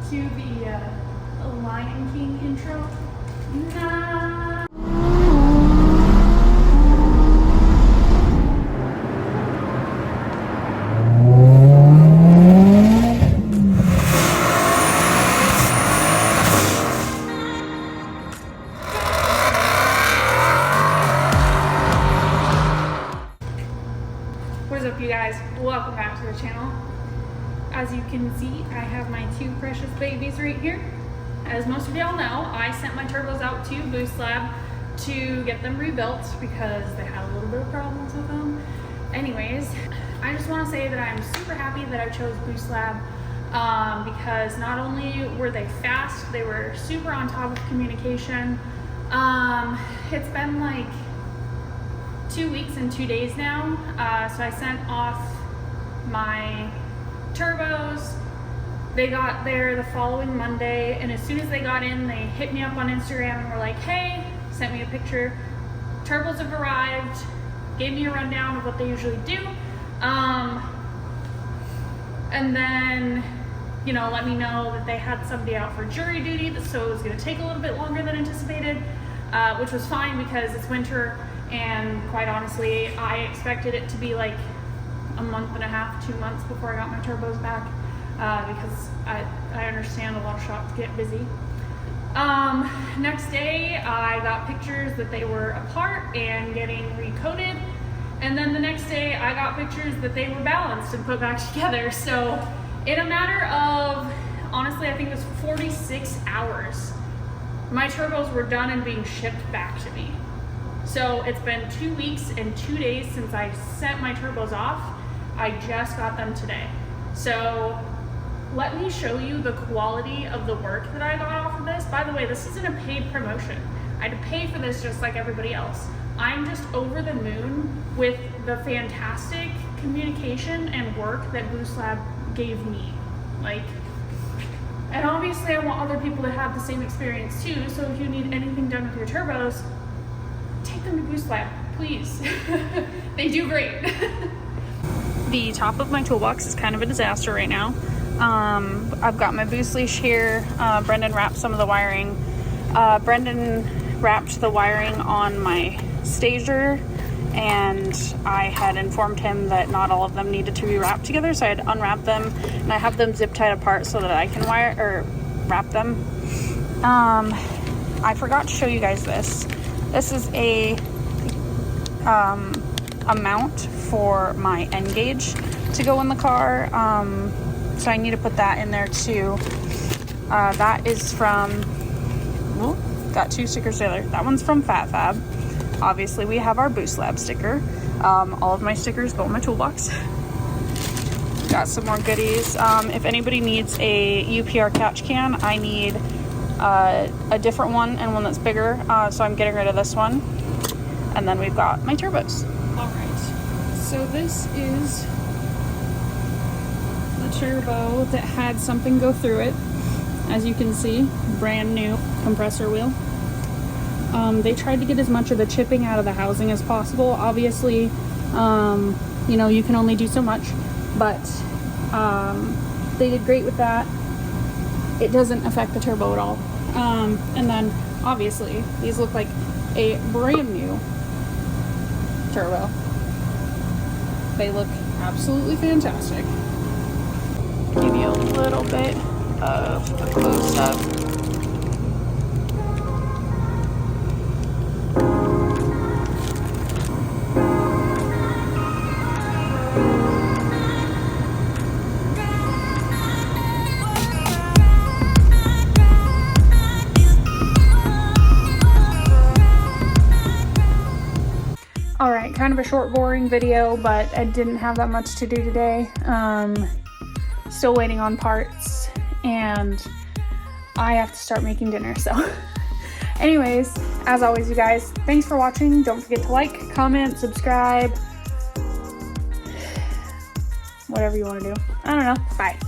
to the Lion King intro. Nah. What is up, you guys? Welcome back to the channel. As you can see, I have my two precious babies right here. As most of y'all know, I sent my turbos out to Boostlab to get them rebuilt because they had a little bit of problems with them. Anyways, I just want to say that I'm super happy that I chose Boostlab because not only were they fast, they were super on top of communication. It's been like 2 weeks and 2 days now, so I sent off my turbos. They got there the following Monday, and as soon as they got in, they hit me up on Instagram and were like, hey, sent me a picture. Turbos have arrived, gave me a rundown of what they usually do, and then, you know, let me know that they had somebody out for jury duty, so it was gonna take a little bit longer than anticipated, which was fine because it's winter, and quite honestly, I expected it to be like a month and a half, 2 months before I got my turbos back. Because I understand a lot of shops get busy. Next day, I got pictures that they were apart and getting recoated. And then the next day, I got pictures that they were balanced and put back together. So in a matter of, honestly, I think it was 46 hours, my turbos were done and being shipped back to me. So it's been 2 weeks and 2 days since I sent my turbos off. I just got them today. So let me show you the quality of the work that I got off of this. By the way, this isn't a paid promotion. I had to pay for this just like everybody else. I'm just over the moon with the fantastic communication and work that Boostlab gave me. Like, and obviously I want other people to have the same experience too, so if you need anything done with your turbos, take them to Boostlab, please. They do great. The top of my toolbox is kind of a disaster right now. I've got my boost leash here. Brendan wrapped some of the wiring. Brendan wrapped the wiring on my stager, and I had informed him that not all of them needed to be wrapped together, so I had to unwrap them, and I have them zip tied apart so that I can wrap them. I forgot to show you guys this. This is a mount for my N gauge to go in the car. So I need to put that in there too. That is from, well, got two stickers together. That one's from Fat Fab. Obviously we have our Boostlab sticker. All of my stickers go in my toolbox. Got some more goodies. If anybody needs a UPR catch can, I need a different one and one that's bigger. So I'm getting rid of this one. And then we've got my turbos. All right, so this is turbo that had something go through it. As you can see, brand new compressor wheel. They tried to get as much of the chipping out of the housing as possible. Obviously, you know, you can only do so much, but they did great with that. It doesn't affect the turbo at all. And then obviously these look like a brand new turbo. They look absolutely fantastic. Give you a little bit of a close-up. All right, kind of a short, boring video, but I didn't have that much to do today. Still waiting on parts, and I have to start making dinner, so. Anyways, as always, you guys, thanks for watching. Don't forget to like, comment, subscribe, whatever you want to do. I don't know. Bye.